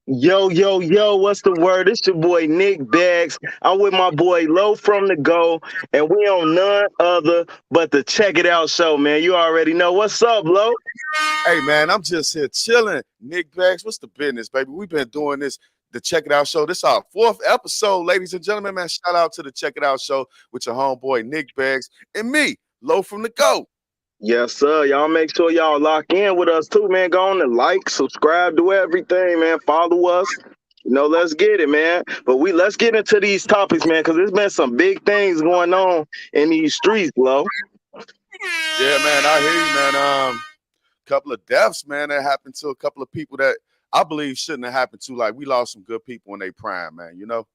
Yo, yo, what's the word? It's your boy Nick Bags. I'm with my boy Low from the Go, and we on none other but the Check It Out show, man. You already know. What's up, Low? Hey man, I'm just here chilling. Nick Bags, what's the business, baby? We've been doing this, the Check It Out show. This is our fourth episode, ladies and gentlemen. Man, shout out to the Check It Out show with your homeboy Nick Bags and me, Low from the Go. Yes, sir. Y'all make sure y'all lock in with us too, man. Go on and like, subscribe, do everything, man. Follow us. Let's get it, man. But let's get into these topics, man, because there's been some big things going on in these streets, Low. Yeah, man, I hear you, man. Couple of deaths, man, that happened to a couple of people that I believe shouldn't have happened to. Like we lost some good people in their prime, man. You know.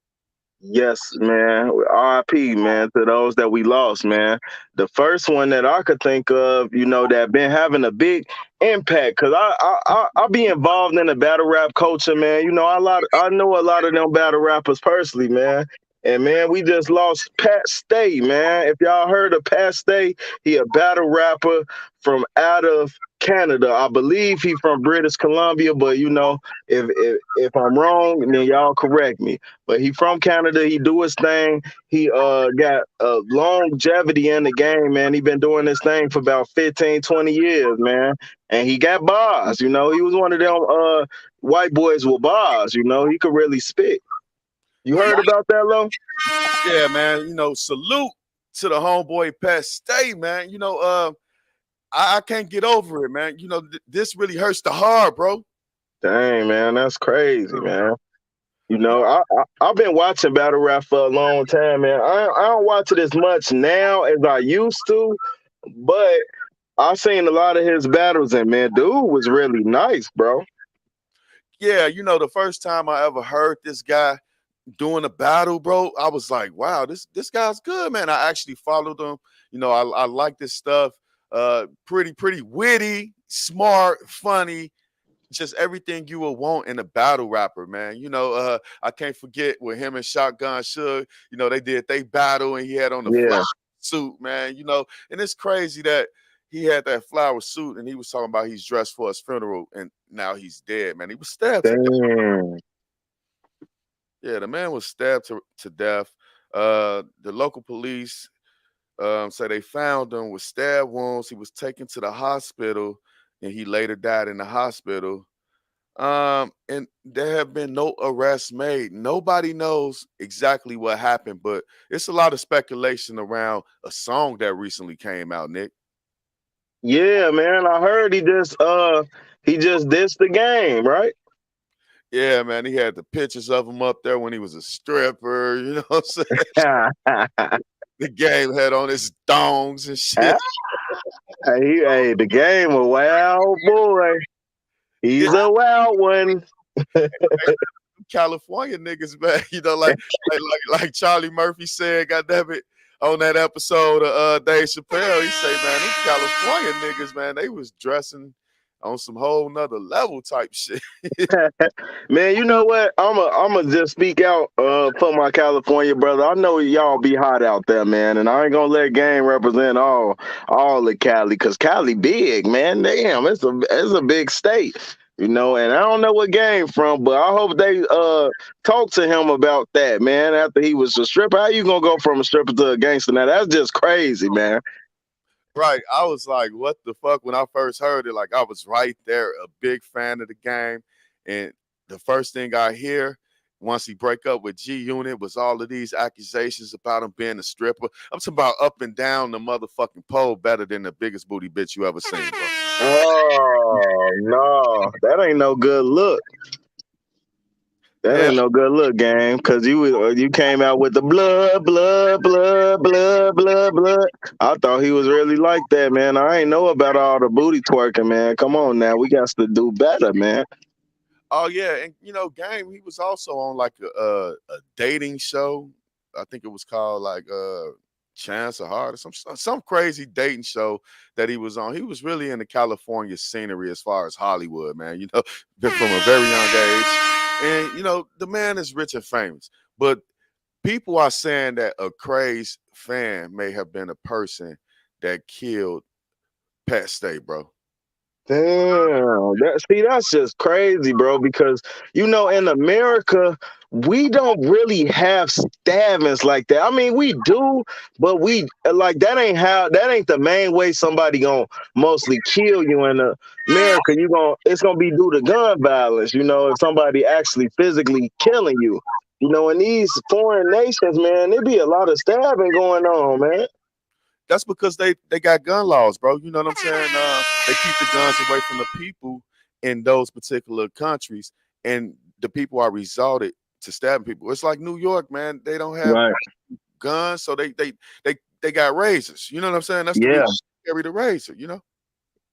Yes, man. RIP, man, to those that we lost, man. The first one that I could think of, that been having a big impact, cause I be involved in the battle rap culture, man. I know a lot of them battle rappers personally, man. And man, we just lost Pat Stay, man. If y'all heard of Pat Stay, he a battle rapper from out of Canada. I believe he from British Columbia, but if I'm wrong, then y'all correct me. But he from Canada. He do his thing. He got longevity in the game, man. He been doing this thing for about 15, 20 years, man. And he got bars. He was one of them white boys with bars. He could really spit. You heard about that, Lo? Yeah, man. Salute to the homeboy Pat Stay, man. I can't get over it, man. This really hurts the heart, bro. Dang, man, that's crazy, man. I've been watching battle rap for a long time, man. I don't watch it as much now as I used to, but I've seen a lot of his battles, and man, dude was really nice, bro. Yeah, the first time I ever heard this guy doing a battle, bro, I was like, wow, this guy's good, man. I actually followed him. I like this stuff. Pretty witty, smart, funny, just everything you would want in a battle rapper, man. I can't forget with him and Shotgun Suge, they did they battle and he had on the Yeah. flower suit, man. And it's crazy that he had that flower suit and he was talking about he's dressed for his funeral and now he's dead, man. He was stabbed to death. Damn. Yeah, the man was stabbed to death. The local police say they found him with stab wounds. He was taken to the hospital and he later died in the hospital. And there have been no arrests made. Nobody knows exactly what happened, but it's a lot of speculation around a song that recently came out, Nick. Yeah, man. I heard he just dissed the game, right? Yeah, man, he had the pictures of him up there when he was a stripper, you know what I'm saying? The game had on his thongs and shit. Hey, the game a wild boy. He's a wild one. California niggas, man. Like Charlie Murphy said, goddamn it, on that episode of Dave Chappelle, he say, man, these California niggas, man, they was dressing on some whole nother level type shit. Man, you know what? I'ma just speak out for my California brother. I know y'all be hot out there, man, and I ain't gonna let game represent all of Cali, cause Cali big, man. Damn, it's a big state. And I don't know what game from, but I hope they talk to him about that, man. After he was a stripper, how you gonna go from a stripper to a gangster? Now that's just crazy, man. Right. I was like, what the fuck? When I first heard it, like I was right there, a big fan of the game. And the first thing I hear once he break up with G Unit was all of these accusations about him being a stripper. I'm talking about up and down the motherfucking pole better than the biggest booty bitch you ever seen, bro. Oh no, that ain't no good look. That Yeah, ain't no good look, game, because you came out with the blood, blood, blood, blood, blood, blood. I thought he was really like that, man. I ain't know about all the booty twerking, man. Come on now, we got to do better, man. oh yeah, and Game, he was also on like a dating show. I think it was called like Chance of Heart or some crazy dating show that he was on. He was really in the California scenery as far as Hollywood, man. Been from a very young age. And the man is rich and famous. But people are saying that a crazed fan may have been a person that killed Pat Stay, bro. Damn. That's just crazy, bro, because in America, we don't really have stabbings like that. I mean, we do, but we like that ain't the main way somebody gonna mostly kill you in America. It's gonna be due to gun violence, if somebody actually physically killing you. In these foreign nations, man, there be a lot of stabbing going on, man. That's because they got gun laws, bro. You know what I'm saying? They keep the guns away from the people in those particular countries, and the people are resorted to stabbing people. It's like New York, man. They don't have Right. guns, so they got razors. You know what I'm saying? That's the Yeah. reason they carry the razor. You know?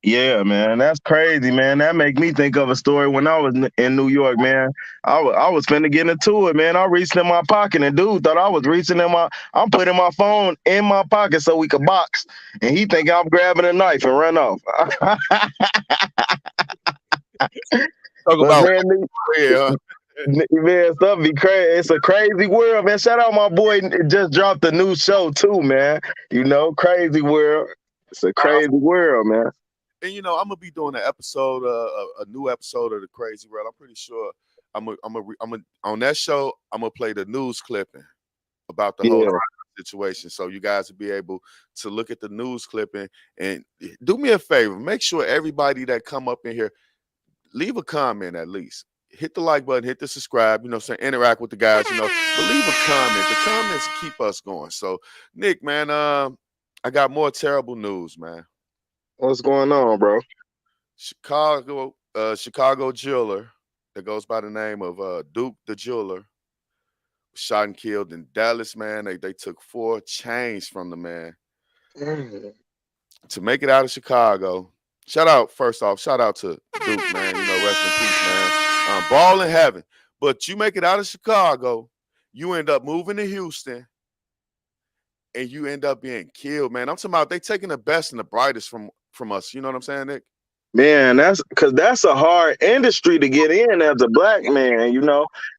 Yeah, man, that's crazy, man. That make me think of a story when I was in New York, man. I was finna get into it, man. I reached in my pocket, and dude thought I was reaching I'm putting my phone in my pocket so we could box, and he think I'm grabbing a knife and run off. Talk But about man, yeah. man, stuff be crazy. It's a crazy world, man. Shout out my boy, just dropped a new show too, man. Crazy world. It's a crazy world, man. And I'm gonna be doing an episode, a new episode of the Crazy World. I'm pretty sure I'm on that show. I'm gonna play the news clipping about the whole Yeah. situation, so you guys will be able to look at the news clipping and do me a favor. Make sure everybody that come up in here leave a comment at least. Hit the like button, hit the subscribe. Interact with the guys. But leave a comment. The comments keep us going. So, Nick, man, I got more terrible news, man. What's going on, bro? Chicago jeweler that goes by the name of Duke the jeweler was shot and killed in Dallas, man. They took 4 chains from the man Mm. to make it out of Chicago. Shout out to Duke, man. Rest in peace, man. Ball in heaven. But you make it out of Chicago, you end up moving to Houston, and you end up being killed, man. I'm talking about they taking the best and the brightest from us. You know what I'm saying, Nick? Man, that's because that's a hard industry to get in as a black man.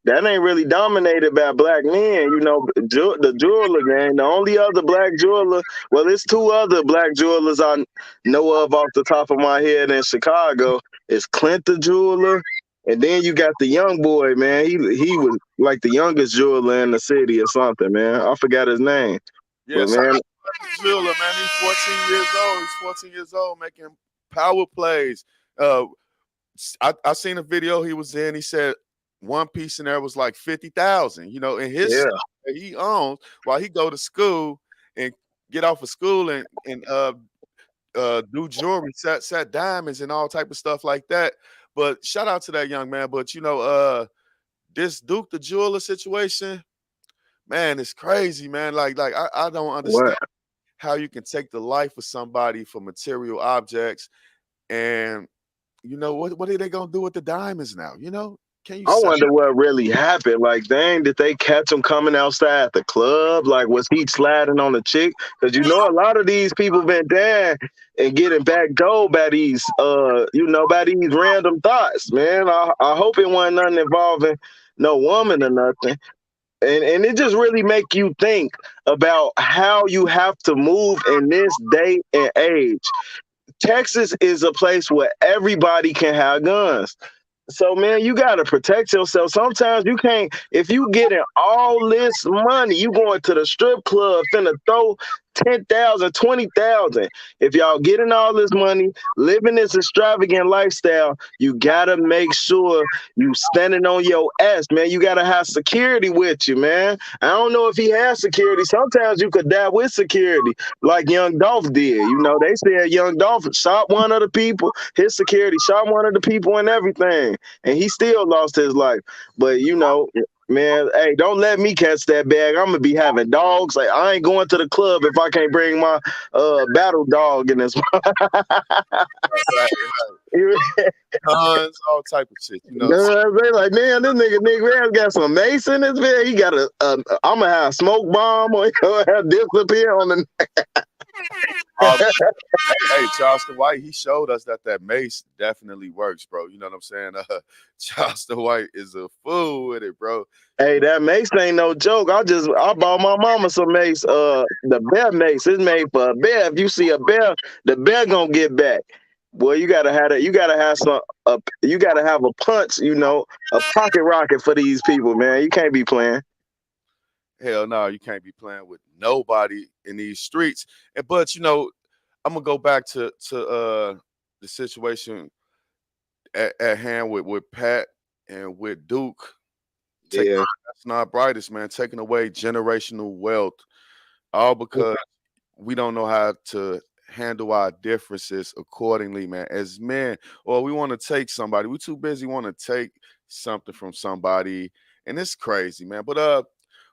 That ain't really dominated by black men. The jeweler gang, the only other black jeweler, well, it's 2 other black jewelers I know of off the top of my head in Chicago. It's Clint the jeweler, and then you got the young boy, man. He was like the youngest jeweler in the city or something, man. I forgot his name, Yeah, but shout man, out to Jeweler, man. He's 14 years old. He's 14 years old making power plays. I seen a video he was in. He said one piece in there was like 50,000. In his yeah, stuff that he owns while he go to school and get off of school and do jewelry, set diamonds and all type of stuff like that. But shout out to that young man. But this Duke the jeweler situation, man, it's crazy, man. I don't understand what? how you can take the life of somebody for material objects, and what are they gonna do with the diamonds now? Can you I say wonder what really happened. Like, dang, did they catch him coming outside the club? Like, was he sliding on a chick? Because a lot of these people been down and getting back dough by by these random thoughts, man. I hope it wasn't nothing involving no woman or nothing. And it just really make you think about how you have to move in this day and age. Texas is a place where everybody can have guns. So man, you gotta protect yourself. Sometimes you can't. If you getting all this money, you going to the strip club, finna throw 10,000, 20,000. If y'all getting all this money, living this extravagant lifestyle, you gotta make sure you standing on your ass, man. You gotta have security with you, man. I don't know if he has security. Sometimes you could die with security, like Young Dolph did. They said Young Dolph shot one of the people. His security shot one of the people and everything, and he still lost his life. But man, hey, don't let me catch that bag. I'm gonna be having dogs. Like, I ain't going to the club if I can't bring my battle dog in this. right, guns, all type of shit? They like, man, this nigga man got some mace in his bed. He got I'm gonna have a smoke bomb or have disappear on the. Hey, Charleston White, he showed us that mace definitely works, bro. You know what I'm saying? Charleston White is a fool with it, bro. Hey, that mace ain't no joke. I bought my mama some mace. The bear mace is made for a bear. If you see a bear, the bear gonna get back. Boy, you gotta have that. You gotta have you gotta have a punch. A pocket rocket for these people, man. You can't be playing. Hell no, you can't be playing with nobody in these streets. But I'm gonna go back to the situation at hand with Pat and with Duke. Taking Yeah. that's not brightest, man. Taking away generational wealth, all because we don't know how to handle our differences accordingly, man. As men, or we want to take somebody. We too busy want to take something from somebody, and it's crazy, man. But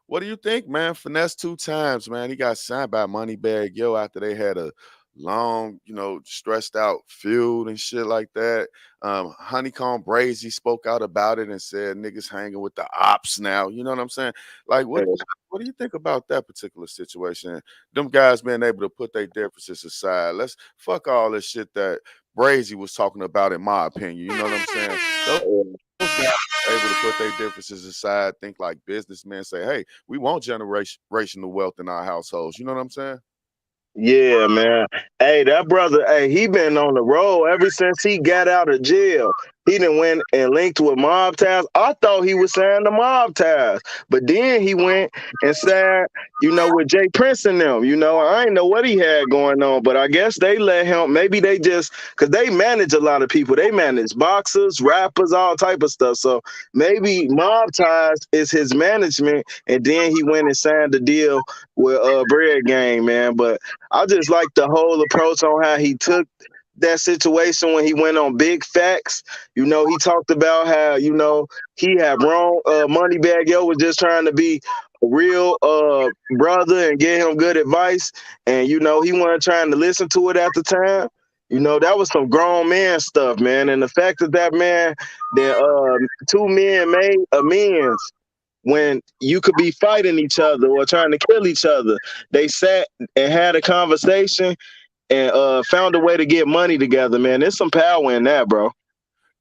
what do you think, man? Finesse 2 times, man. He got signed by Moneybag Yo after they had a long, stressed out feud and shit like that. Honeycomb Brazy spoke out about it and said niggas hanging with the ops now. You know what I'm saying? Like, what do you think about that particular situation? Them guys being able to put their differences aside. Let's fuck all this shit that Brazy was talking about, in my opinion. You know what I'm saying? Those guys are able to put their differences aside, think like businessmen, say, hey, we want generational wealth in our households. You know what I'm saying? Yeah, man. Hey, that brother, hey, he been on the road ever since he got out of jail. He done went and linked with mob ties. I thought he was saying the mob ties, but then he went and said, with Jay Prince and them. I ain't know what he had going on, but I guess they let him. Maybe they just because they manage a lot of people. They manage boxers, rappers, all type of stuff. So maybe mob ties is his management, and then he went and signed the deal with Bread Gang, man. But I just like the whole approach on how he took that situation when he went on Big Facts. He talked about how, he had wrong. Moneybag Yo was just trying to be a real brother and give him good advice. And, he wasn't trying to listen to it at the time. That was some grown man stuff, man. And the fact that man, that two men made amends when you could be fighting each other or trying to kill each other. They sat and had a conversation and found a way to get money together, man. There's some power in that, bro.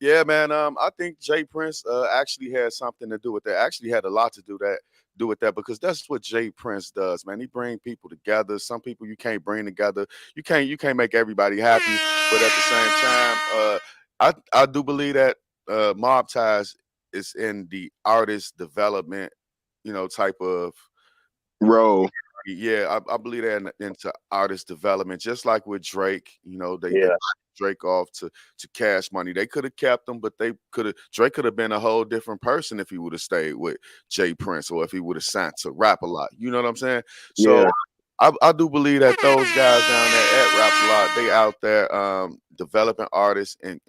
Yeah, man. I think Jay Prince actually had something to do with that. Actually, had a lot to do with that because that's what Jay Prince does, man. He bring people together. Some people you can't bring together. You can't make everybody happy, but at the same time, I do believe that Mob Ties is in the artist development, type of. Roll. Yeah, I believe that into artist development, just like with Drake. They Yeah. Drake off to Cash Money. They could have kept him, but Drake could have been a whole different person if he would have stayed with Jay Prince or if he would have signed to Rap a Lot. You know what I'm saying? So Yeah. I do believe that those guys down there at Rap a Lot, they out there developing artists and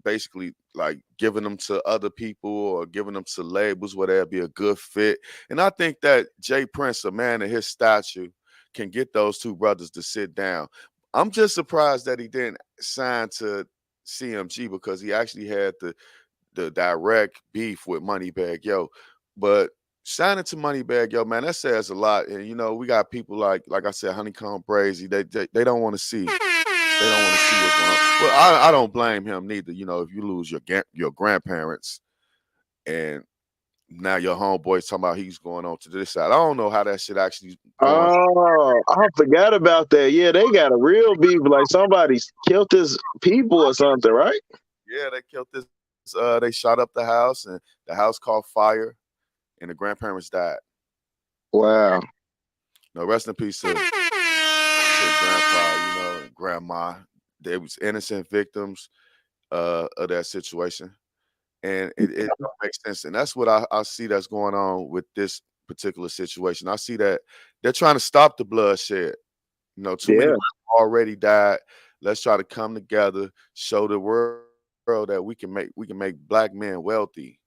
basically like giving them to other people or giving them to labels where they'll be a good fit. And I think that Jay Prince, a man of his stature, can get those two brothers to sit down. I'm just surprised that he didn't sign to CMG because he actually had the direct beef with Moneybag Yo. But signing to Moneybag Yo, man, that says a lot. And we got people like I said, Honeycomb Brazy. They don't want to see. They don't want to see what's going on. Well, I don't blame him neither. If you lose your grandparents and now your homeboy's talking about he's going on to this side. I don't know how that shit actually going. Oh, I forgot about that. Yeah, they got a real beef. Like somebody killed his people or something, right? Yeah, they killed this. They shot up the house and the house caught fire and the grandparents died. Wow. No, rest in peace to grandpa, and grandma. They was innocent victims of that situation. And it don't make sense. And that's what I see that's going on with this particular situation. I see that they're trying to stop the bloodshed. Too many Yeah. people already died. Let's try to come together, show the world that we can make black men wealthy.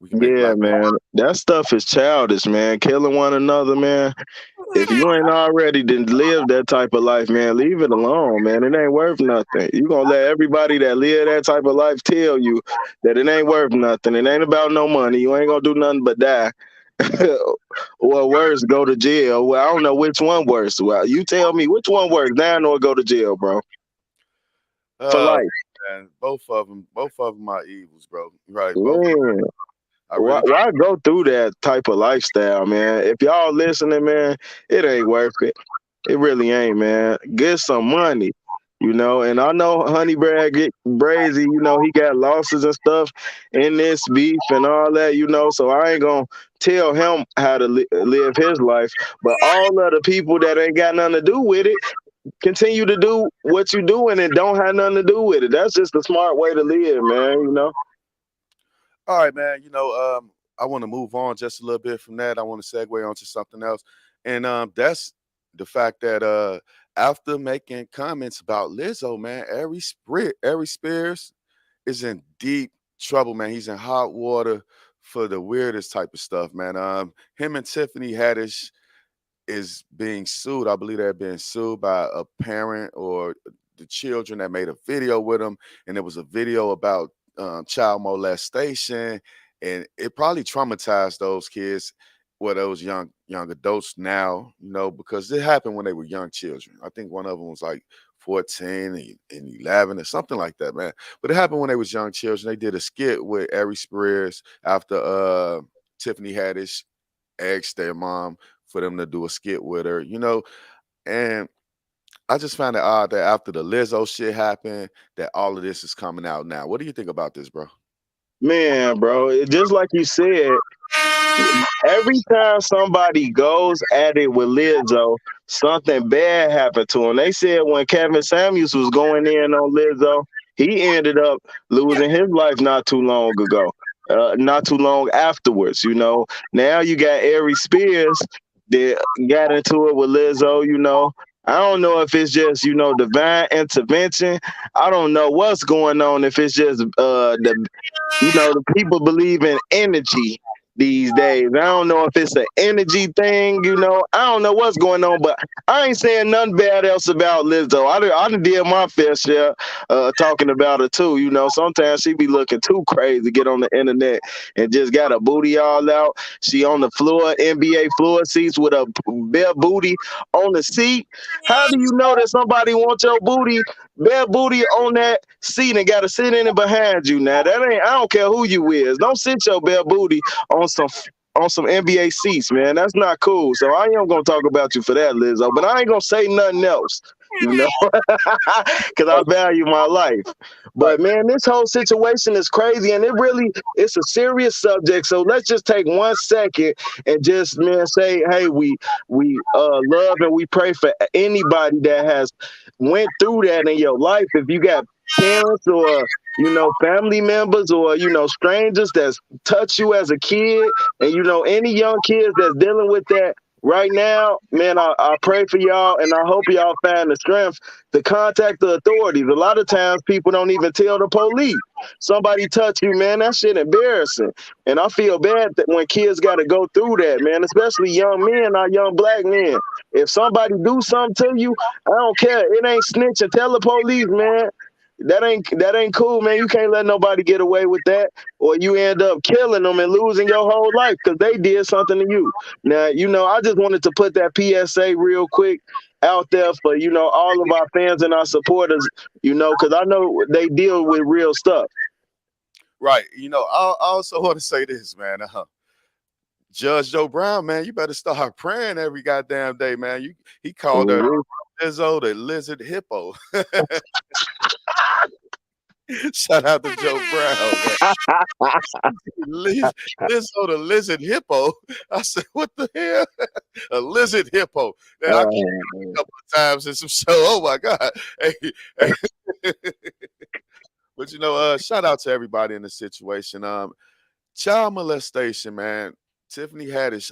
We can make Yeah, black man. That stuff is childish, man. Killing one another, man. If you ain't already done live that type of life, man, leave it alone, man. It ain't worth nothing. You gonna let everybody that live that type of life tell you that it ain't worth nothing. It ain't about no money. You ain't gonna do nothing but die. Or worse, go to jail. Well, I don't know which one worse. Well, you tell me which one worse, down or go to jail, bro, for oh life. man, both of them are evils, bro. Right, both. Yeah. I Why, really why go through that type of lifestyle, man? If y'all listening, man, it ain't worth it. It really ain't, man. Get some money. And I know Honey get Brazy, he got losses and stuff in this beef and all that, so I ain't gonna tell him how to live his life. But all of the people that ain't got nothing to do with it, continue to do what you doing and don't have nothing to do with it. That's just the smart way to live, man. All right, man. I want to move on just a little bit from that. I want to segue onto something else, and that's the fact that after making comments about Lizzo, man, Ari Spears is in deep trouble, man. He's in hot water for the weirdest type of stuff, man. Him and Tiffany Haddish is being sued. I believe they're being sued by a parent or the children that made a video with them, and it was a video about child molestation, and it probably traumatized those kids, or those young adults now, because it happened when they were young children. I think one of them was like 14 and 11 or something like that, man. But it happened when they was young children. They did a skit with Ari Spears after Tiffany Haddish asked their mom for them to do a skit with her, and I just found it odd that after the Lizzo shit happened, that all of this is coming out now. What do you think about this, bro? Man, bro, just like you said, every time somebody goes at it with Lizzo, something bad happened to him. They said when Kevin Samuels was going in on Lizzo, he ended up losing his life not too long ago, not too long afterwards. Now you got Ari Spears that got into it with Lizzo. I don't know if it's just divine intervention. I don't know what's going on. If it's just the people believe in energy these days. I don't know if it's an energy thing. I don't know what's going on, but I ain't saying nothing bad else about Lizzo. I done did my fair share talking about her too. Sometimes she be looking too crazy, get on the internet and just got a booty all out. She on the floor, NBA floor seats with a bare booty on the seat. How do you know that somebody wants your booty, bare booty on that seat and got to sit in it behind you? Now that ain't. I don't care who you is. Don't sit your bare booty on some NBA seats, man. That's not cool. So I am gonna talk about you for that, Lizzo. But I ain't gonna say nothing else, because I value my life. Right. But man, this whole situation is crazy, and it's a serious subject. So let's just take 1 second and just, man, say, hey, we love and we pray for anybody that has went through that in your life. If you got parents or family members or strangers that's touch you as a kid, and any young kids that's dealing with that right now, man, I pray for y'all, and I hope y'all find the strength to contact the authorities. A lot of times people don't even tell the police. Somebody touch you, man, that shit embarrassing. And I feel bad that when kids got to go through that, man, especially young men, our young black men. If somebody do something to you, I don't care. It ain't snitching. Tell the police, man. That ain't cool, man. You can't let nobody get away with that, or you end up killing them and losing your whole life because they did something to you. Now, I just wanted to put that PSA real quick out there for all of our fans and our supporters, because I know they deal with real stuff. Right. I also want to say this, man. Judge Joe Brown, man, you better start praying every goddamn day, man. He called her Mhm. Lizzo the lizard hippo. Shout out to Joe Brown, man. Lizzo the lizard hippo. I said, what the hell? A lizard hippo. Man, I can't a couple of times in some show. Oh my God. Hey, hey. But shout out to everybody in the situation. Child molestation, man. Tiffany Haddish,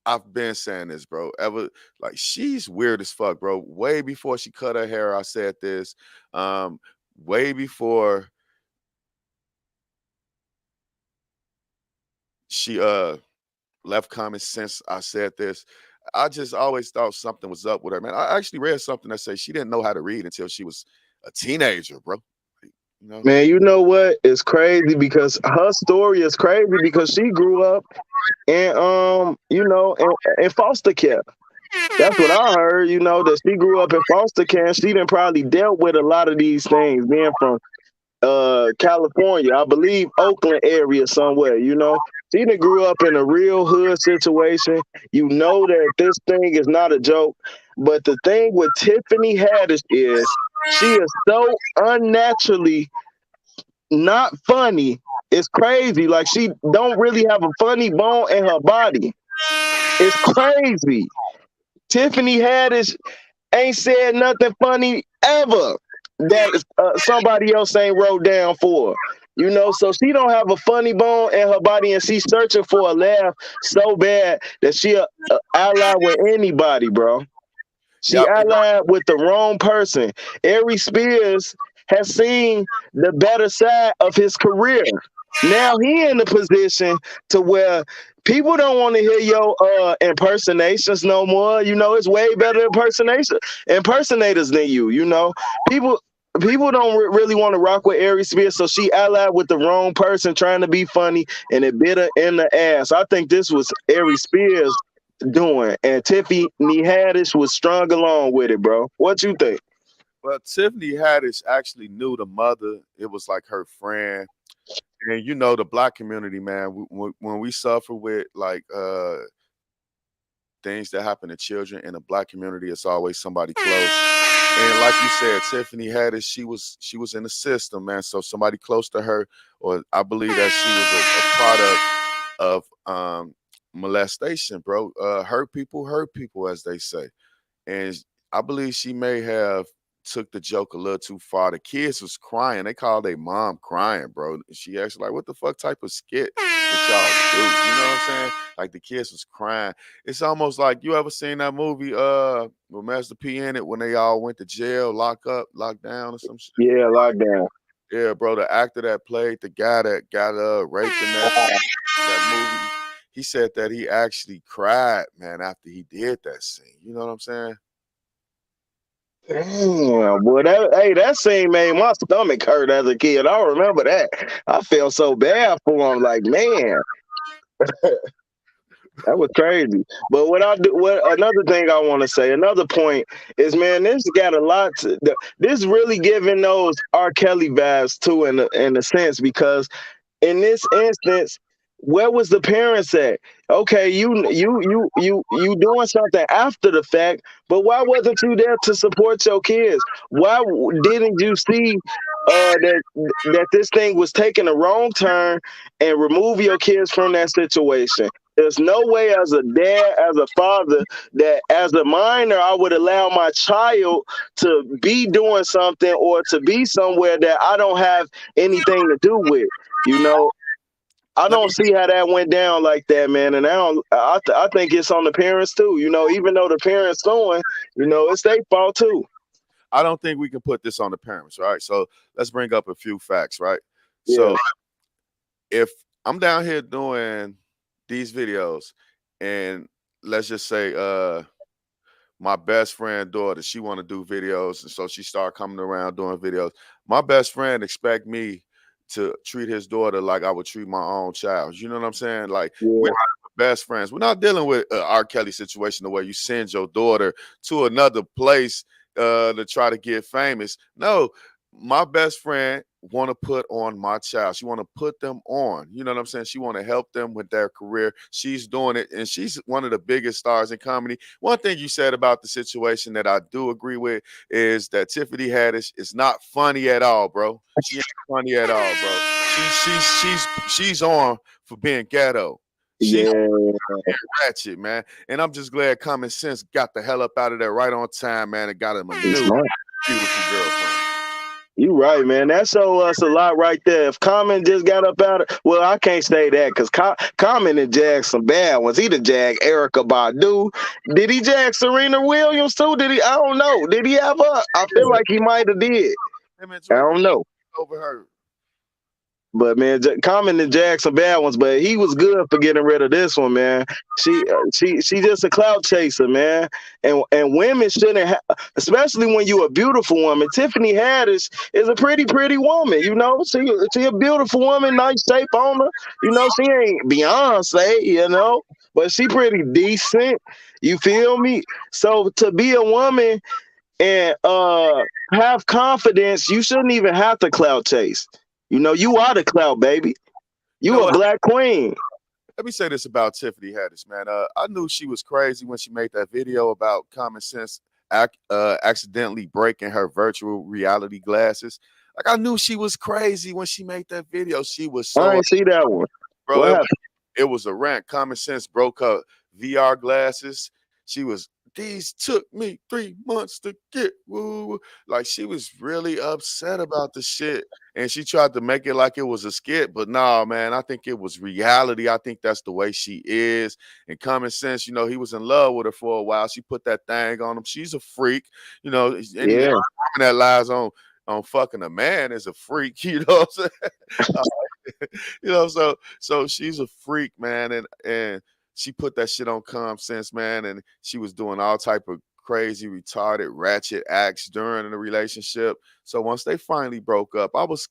I've been saying this, bro. Ever like she's weird as fuck, bro. Way before she cut her hair, I said this. Way before she left comments since I said this. I just always thought something was up with her, man. I actually read something that says she didn't know how to read until she was a teenager, bro. You know? Man, you know what? It's crazy because her story is crazy because she grew up in foster care. That's what I heard, that she grew up in foster care, and she done probably dealt with a lot of these things being from California, I believe Oakland area somewhere. She done grew up in a real hood situation. That this thing is not a joke. But the thing with Tiffany Haddish is She is so unnaturally not funny. It's crazy. Like she don't really have a funny bone in her body. It's crazy. Tiffany Haddish ain't said nothing funny ever that somebody else ain't wrote down for her. You know, so she don't have a funny bone in her body, and she's searching for a laugh so bad that she ally with anybody, bro. She Yep. allied with the wrong person. Ari Spears has seen the better side of his career. Now he in the position to where people don't want to hear your impersonations no more. You know, it's way better impersonators than you. You know, people people don't really want to rock with Ari Spears, so she allied with the wrong person trying to be funny, and it bit her in the ass. I think this was Ari Spears doing, and Tiffany Haddish was strung along with it, bro. What you think? Well, Tiffany Haddish actually knew the mother. It was like her friend. And you know the black community, man. When we suffer with like things that happen to children in the black community, it's always somebody close. And like you said, Tiffany Haddish, she was in the system, man. So somebody close to her, or I believe that she was a product of molestation, bro. Hurt people, as they say. And I believe she may have took the joke a little too far. The kids was crying. They called their mom crying, bro. And she asked like, "What the fuck type of skit that y'all do?" You know what I'm saying? Like the kids was crying. It's almost like you ever seen that movie with Master P in it when they all went to jail, locked down or some shit. Yeah, lockdown. Yeah, bro. The actor that played the guy that got raped in that movie, he said that he actually cried, man, after he did that scene. You know what I'm saying? Damn, boy, that scene made my stomach hurt as a kid. I remember that. I felt so bad for him. Like, man, that was crazy. But what another thing I want to say, another point is, man, this got a lot to. This really giving those R. Kelly vibes too, in a sense, because in this instance, where was the parents at? Okay, you doing something after the fact, but why wasn't you there to support your kids? Why didn't you see that this thing was taking a wrong turn and remove your kids from that situation? There's no way as a dad, as a father, that as a minor, I would allow my child to be doing something or to be somewhere that I don't have anything to do with. You know, I Let don't me see how that went down like that, man. And I think it's on the parents too. You know, even though the parents suing, you know, it's their fault too. I don't think we can put this on the parents, right? So let's bring up a few facts, right? Yeah, So if I'm down here doing these videos and let's just say my best friend daughter, she want to do videos, and so she started coming around doing videos. My best friend expect me to treat his daughter like I would treat my own child. You know what I'm saying? Like we're yeah, not best friends. We're not dealing with R. Kelly situation the way you send your daughter to another place to try to get famous. No, my best friend want to put on my child. She want to put them on. You know what I'm saying? She want to help them with their career. She's doing it, and she's one of the biggest stars in comedy. One thing you said about the situation that I do agree with is that Tiffany Haddish is not funny at all, bro. She ain't funny at all, bro. She's on for being ghetto. She's yeah. ratchet, man. And I'm just glad Common Sense got the hell up out of there right on time, man, and got him a It's new not. beautiful girlfriend. You right, man. That show us a lot right there. If Common just got up out of, well, I can't say that because Common and jag some bad ones. He done jag Erica Badu. Did he jag Serena Williams too? Did he? I don't know. Did he have her? I feel like he might have did. Him and I Drake don't know. over her. But man, Common and Jag some bad ones, but he was good for getting rid of this one, man. She just a clout chaser, man. And women shouldn't have, especially when you a beautiful woman. Tiffany Haddish is a pretty woman, you know. She a beautiful woman, nice shape on her. You know, she ain't Beyonce, you know, but she pretty decent. You feel me? So to be a woman and have confidence, you shouldn't even have to clout chase. You know, you are the clout, baby. You know You a what? black queen. Let me say this about Tiffany Haddish, man. I knew she was crazy when she made that video about Common Sense accidentally breaking her virtual reality glasses. Like I knew she was crazy when she made that video. She was I so ain't see that one. bro. What happened? It was a rant. Common Sense broke her VR glasses. She was, these took me 3 months to get. Woo. Like she was really upset about the shit. And she tried to make it like it was a skit. But nah, man, I think it was reality. I think that's the way she is. And Common Sense, he was in love with her for a while. She put that thing on him. She's a freak. Any woman Yeah, that lies on fucking a man is a freak. You know what I'm saying? So she's a freak, man, and she put that shit on Common Sense, man, and she was doing all type of crazy, retarded, ratchet acts during the relationship. So once they finally broke up, I was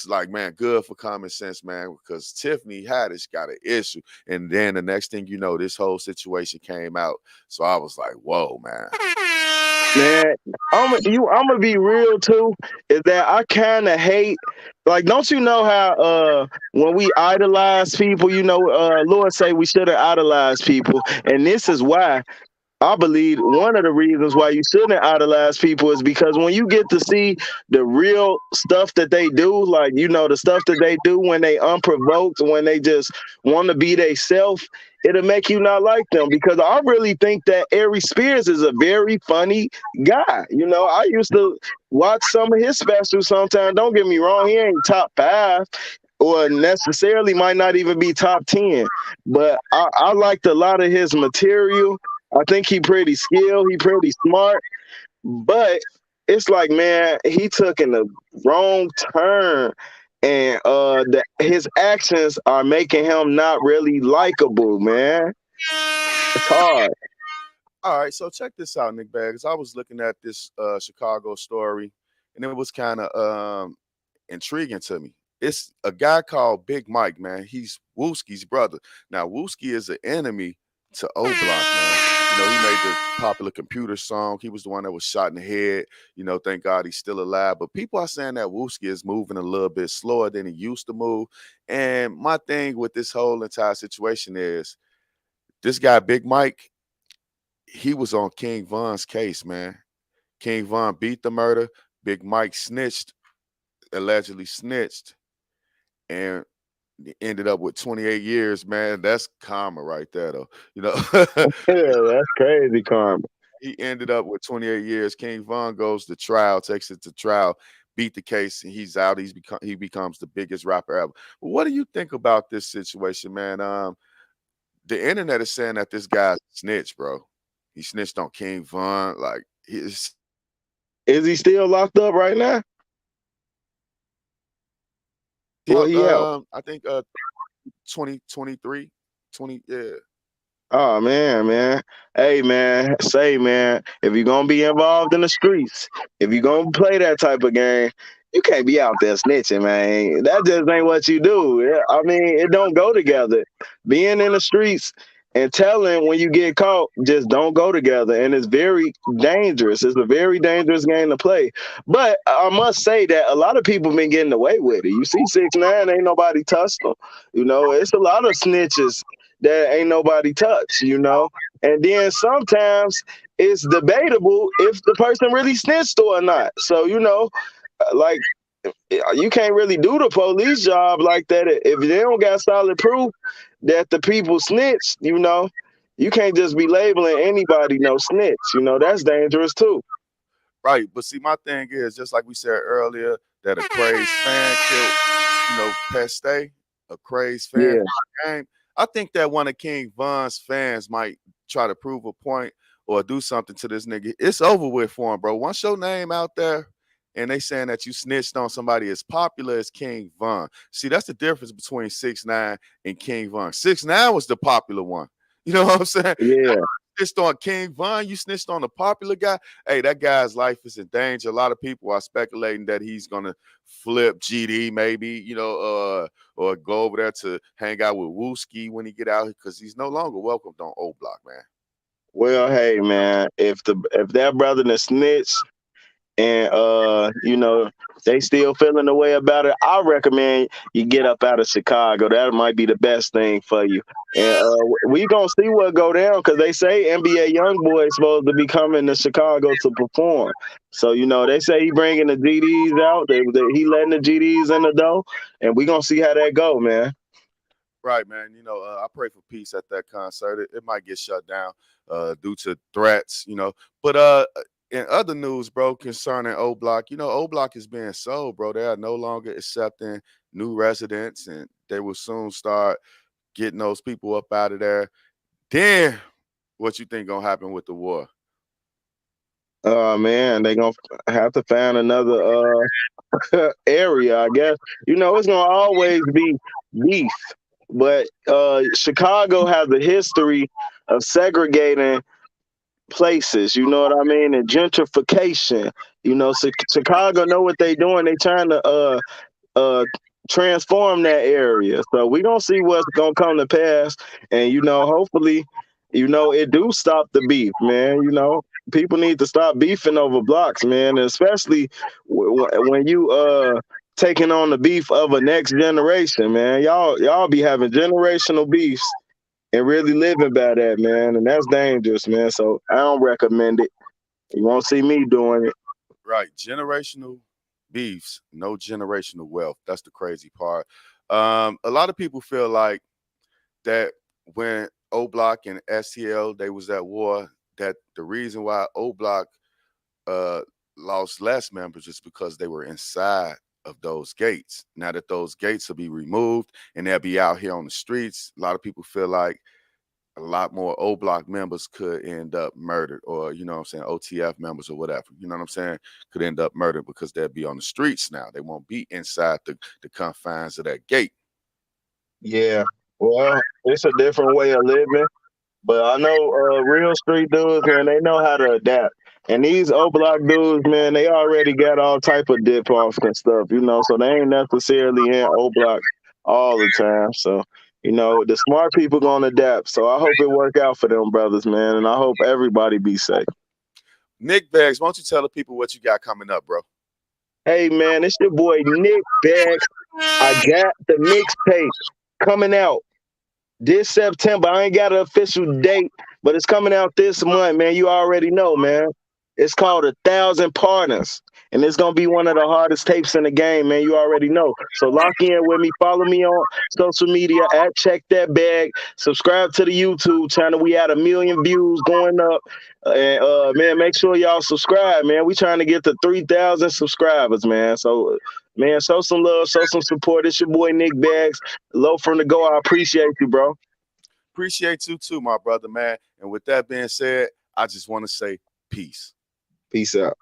like, man, good for Common Sense, man, because Tiffany Haddish got an issue. And then the next thing you know, this whole situation came out. So I was like, whoa, man. man. I'm gonna be real too. Is that I kind of hate. Like, don't you know how when we idolize people, Lord say we shouldn't idolize people, and this is why. I believe one of the reasons why you shouldn't idolize people is because when you get to see the real stuff that they do, like, the stuff that they do when they unprovoked, when they just want to be they self, it'll make you not like them. Because I really think that Ari Spears is a very funny guy. I used to watch some of his specials sometimes. Don't get me wrong, he ain't top five or necessarily might not even be top 10, but I liked a lot of his material. I think he pretty skilled. He pretty smart. But it's like, man, he took in the wrong turn, and his actions are making him not really likable, man. It's hard. All right, so check this out, Nick Bags. I was looking at this Chicago story, and it was kind of intriguing to me. It's a guy called Big Mike, man. He's Wooski's brother. Now, Wooski is an enemy to O Block, man. He made the popular computer song. He was the one that was shot in the head. Thank God he's still alive. But people are saying that Wooski is moving a little bit slower than he used to move. And my thing with this whole entire situation is this guy, Big Mike, he was on King Von's case, man. King Von beat the murder. Big Mike allegedly snitched, and ended up with 28 years, man. That's karma right there, though. Yeah, that's crazy, karma. He ended up with 28 years. King Von goes to trial, takes it to trial, beat the case, and he's out. He becomes the biggest rapper ever. What do you think about this situation, man? The internet is saying that this guy's snitch, bro. He snitched on King Von. Like he's Is he still locked up right now? Well, he out. I think 2023, 20, yeah. Oh man. Hey man, say man, if you're gonna be involved in the streets, if you're gonna play that type of game, you can't be out there snitching, man. That just ain't what you do. Yeah, I mean, it don't go together. Being in the streets and telling when you get caught just don't go together. And it's very dangerous. It's a very dangerous game to play. But I must say that a lot of people been getting away with it. You see 6ix9ine, ain't nobody touched them. It's a lot of snitches that ain't nobody touch. And then sometimes it's debatable if the person really snitched or not. So, like you can't really do the police job like that if they don't got solid proof that the people snitched. You can't just be labeling anybody no snitch. That's dangerous too. Right. But see, my thing is just like we said earlier, that a crazed fan killed, Peste, a crazed fan Yeah. game. I think that one of King Von's fans might try to prove a point or do something to this nigga. It's over with for him, bro. Once your name out there and they saying that you snitched on somebody as popular as King Von. See, that's the difference between 6ix9ine and King Von. 6ix9ine was the popular one. You know what I'm saying? Yeah. Snitched on King Von, you snitched on the popular guy. Hey, that guy's life is in danger. A lot of people are speculating that he's gonna flip GD, maybe, or go over there to hang out with Wooski when he get out because he's no longer welcomed on O Block, man. Well, hey man, if that brother done snitched, and they still feeling the way about it, I recommend you get up out of Chicago. That might be the best thing for you. And we gonna see what go down because they say NBA YoungBoy is supposed to be coming to Chicago to perform. So they say he bringing the GDs out. He letting the GDs in the door, and we gonna see how that go, man. Right, man. I pray for peace at that concert. It might get shut down due to threats, But in other news, bro, concerning O Block, O Block is being sold, bro. They are no longer accepting new residents, and they will soon start getting those people up out of there. Then, what you think gonna happen with the war? Oh man, they gonna have to find another area, I guess. It's gonna always be beef, but Chicago has a history of segregating places. You know what I mean? And gentrification. Chicago know what they doing. They trying to uh transform that area. So we gonna see what's gonna come to pass, and hopefully, it do stop the beef, man. People need to stop beefing over blocks, man, and especially when you taking on the beef of a next generation, man. Y'all be having generational beefs and really living by that, man, and that's dangerous, man. So I don't recommend it. You won't see me doing it. Right, generational beefs, no generational wealth. That's the crazy part. A lot of people feel like that when O Block and STL they was at war, that the reason why O Block uh, lost less members is because they were inside of those gates. Now that those gates will be removed and they'll be out here on the streets, a lot of people feel like a lot more O Block members could end up murdered, or what I'm saying, OTF members or whatever. You know what I'm saying? Could end up murdered because they'll be on the streets now. They won't be inside the confines of that gate. Yeah. Well, it's a different way of living. But I know real street dudes, man, they know how to adapt. And these O Block dudes, man, they already got all type of dip offs and stuff, so they ain't necessarily in O Block all the time. So, the smart people gonna adapt. So I hope it work out for them brothers, man, and I hope everybody be safe. Nick Bags, why don't you tell the people what you got coming up, bro? Hey man, it's your boy Nick Bags. I got the mixtape coming out this September. I ain't got an official date, but it's coming out this month, man. You already know, man. It's called 1,000 Partners, and it's gonna be one of the hardest tapes in the game, man. You already know. So lock in with me. Follow me on social media at Check That Bag. Subscribe to the YouTube channel. We had 1 million views going up, and man, make sure y'all subscribe, man. We trying to get to 3,000 subscribers, man. So, man, show some love, show some support. It's your boy Nick Bags. Low from the go. I appreciate you, bro. Appreciate you too, my brother, man. And with that being said, I just want to say peace. Peace out.